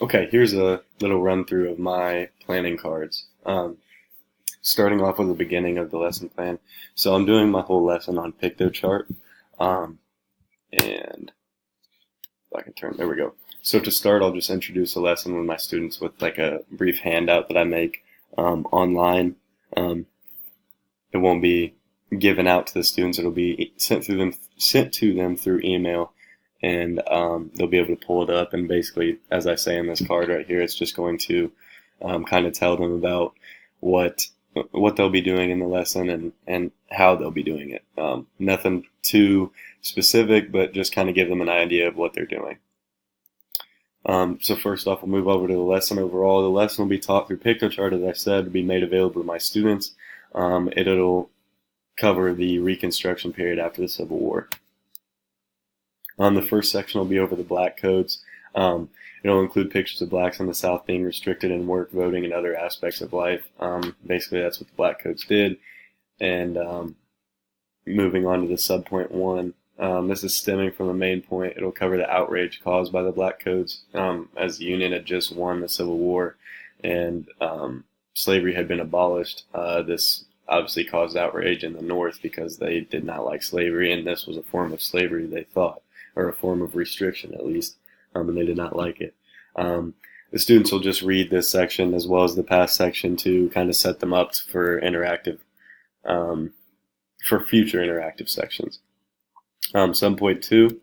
Okay, here's a little run through of my planning cards. Starting off with the beginning of the lesson plan. So I'm doing my whole lesson on PictoChart. And if I can turn, there we go. So to start, I'll just introduce the lesson with my students with like a brief handout that I make online. It won't be given out to the students. It'll be sent to them through email, and they'll be able to pull it up. And basically, as I say in this card right here, it's just going to kind of tell them about what they'll be doing in the lesson and how they'll be doing it. Nothing too specific, but just kind of give them an idea of what they're doing. So first off, we'll move over to the lesson overall. The lesson will be taught through PictoChart, as I said, to be made available to my students. It'll cover the Reconstruction period after the Civil War. The first section will be over the black codes. It'll include pictures of blacks in the South being restricted in work, voting, and other aspects of life. Basically, that's what the black codes did. And moving on to the subpoint 1. This is stemming from the main point. It'll cover the outrage caused by the black codes, as the Union had just won the Civil War and slavery had been abolished. This obviously caused outrage in the North because they did not like slavery, and this was a form of slavery, they thought, or a form of restriction at least, and they did not like it. The students will just read this section as well as the past section to kind of set them up for for future interactive sections. Subpoint 2,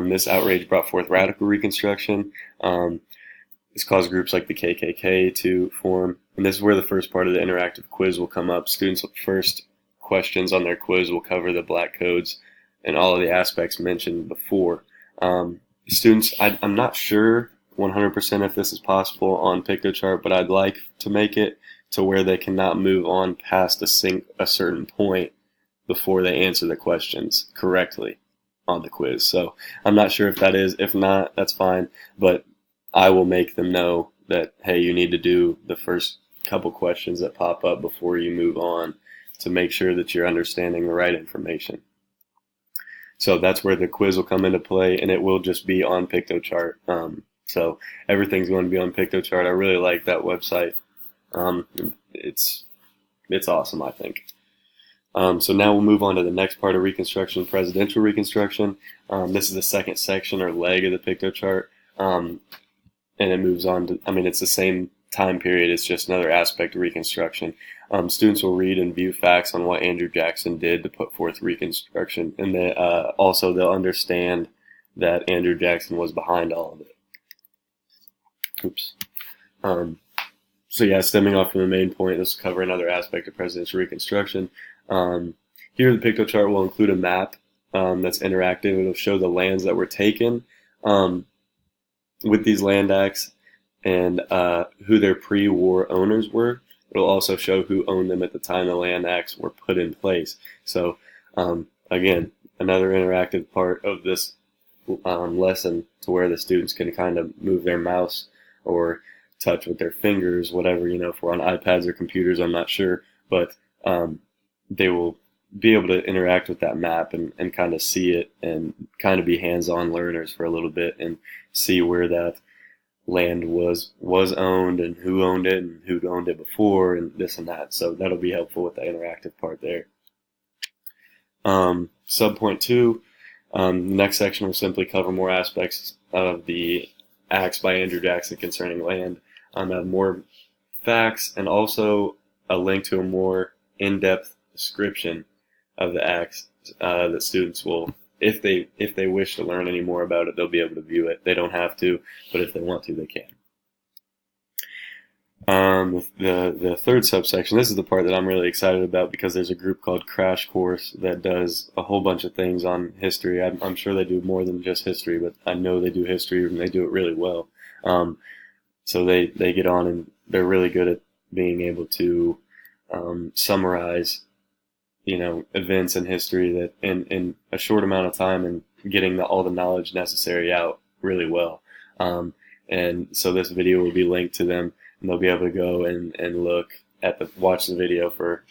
this outrage brought forth radical reconstruction. This caused groups like the KKK to form, and this is where the first part of the interactive quiz will come up. Students' first questions on their quiz will cover the black codes and all of the aspects mentioned before. Students, I'm not sure 100% if this is possible on PictoChart, but I'd like to make it to where they cannot move on past a certain point before they answer the questions correctly on the quiz. So I'm not sure if that is. If not, that's fine. But I will make them know that, hey, you need to do the first couple questions that pop up before you move on to make sure that you're understanding the right information. So that's where the quiz will come into play, and it will just be on PictoChart. So everything's going to be on PictoChart. I really like that website. It's awesome, I think. So now we'll move on to the next part of Reconstruction, presidential Reconstruction. This is the second section or leg of the PictoChart. And it moves on to, it's the same time period, it's just another aspect of Reconstruction. Students will read and view facts on what Andrew Jackson did to put forth Reconstruction, and also they'll understand that Andrew Jackson was behind all of it. Oops. So yeah, stemming off from the main point, this will cover another aspect of presidential Reconstruction. Here the PictoChart will include a map that's interactive. It'll show the lands that were taken with these land acts and who their pre-war owners were. It'll also show who owned them at the time the land acts were put in place. So again, another interactive part of this lesson to where the students can kind of move their mouse or touch with their fingers, whatever, if we're on iPads or computers, I'm not sure, but they will be able to interact with that map and kind of see it and kind of be hands-on learners for a little bit and see where that land was owned and who owned it and who owned it before and this and that. So that'll be helpful with the interactive part there. Subpoint 2, the next section will simply cover more aspects of the acts by Andrew Jackson concerning land. Have more facts and also a link to a more in-depth description of the acts that students will, if they wish to learn any more about it, they'll be able to view it. They don't have to, but if they want to, they can. The third subsection, this is the part that I'm really excited about because there's a group called Crash Course that does a whole bunch of things on history. I'm sure they do more than just history, but I know they do history and they do it really well. So they get on and they're really good at being able to summarize events in history that in a short amount of time and getting all the knowledge necessary out really well. And so this video will be linked to them, and they'll be able to go and watch the video for,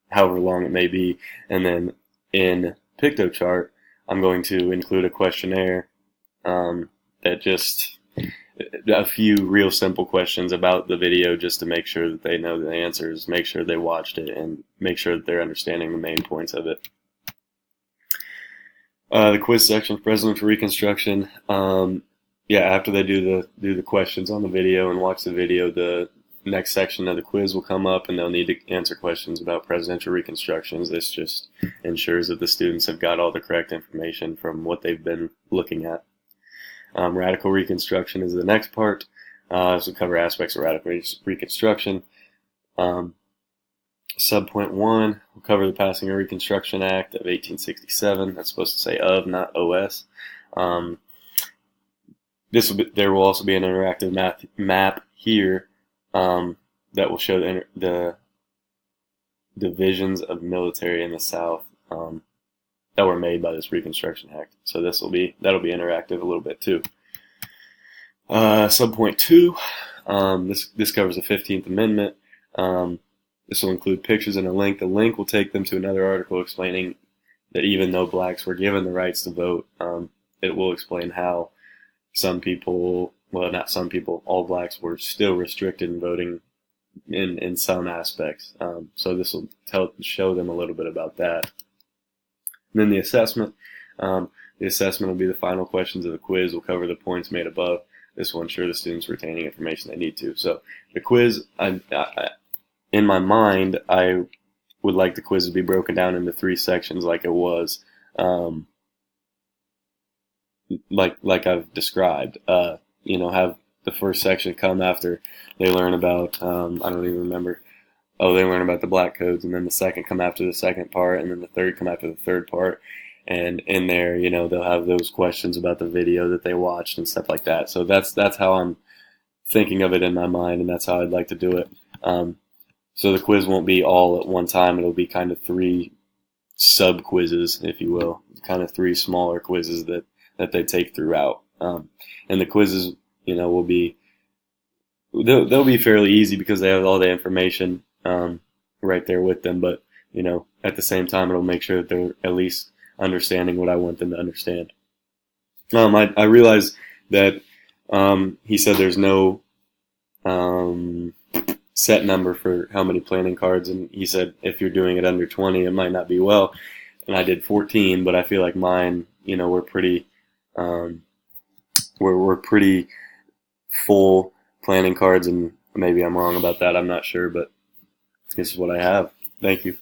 however long it may be. And then in PictoChart, I'm going to include a questionnaire that just a few real simple questions about the video just to make sure that they know the answers, make sure they watched it, and make sure that they're understanding the main points of it. The quiz section for presidential reconstruction. Yeah, after they do the questions on the video and watch the video, the next section of the quiz will come up, and they'll need to answer questions about presidential reconstructions. This just ensures that the students have got all the correct information from what they've been looking at. Radical reconstruction is the next part. This will cover aspects of radical reconstruction. Subpoint 1 will cover the Passing of Reconstruction Act of 1867. That's supposed to say of, not OS. There will also be an interactive map here that will show the divisions of military in the South that were made by this Reconstruction Act. So that'll be interactive a little bit too. Subpoint 2. This covers the 15th Amendment. This will include pictures and a link. The link will take them to another article explaining that even though blacks were given the rights to vote, it will explain how some people, well, not some people, all blacks were still restricted in voting in some aspects. So this will show them a little bit about that. And then the assessment. The assessment will be the final questions of the quiz. Will cover the points made above. This will ensure the students are retaining information they need to. So the quiz, in my mind, I would like the quiz to be broken down into 3 sections like it was, like I've described. Have the first section come after they learn about, I don't even remember. Oh, they learn about the black codes, and then the second come after the second part, and then the third come after the third part. And in there, they'll have those questions about the video that they watched and stuff like that. So that's how I'm thinking of it in my mind, and that's how I'd like to do it. So the quiz won't be all at one time. It'll be kind of 3 sub-quizzes, if you will, kind of 3 smaller quizzes that they take throughout. And the quizzes, will be, they'll be fairly easy because they have all the information right there with them. But, at the same time, it'll make sure that they're at least understanding what I want them to understand. I realize that he said there's no set number for how many planning cards, and he said if you're doing it under 20, it might not be well. And I did 14, but I feel like mine, we're pretty, we're pretty full planning cards, and maybe I'm wrong about that. I'm not sure, but this is what I have. Thank you.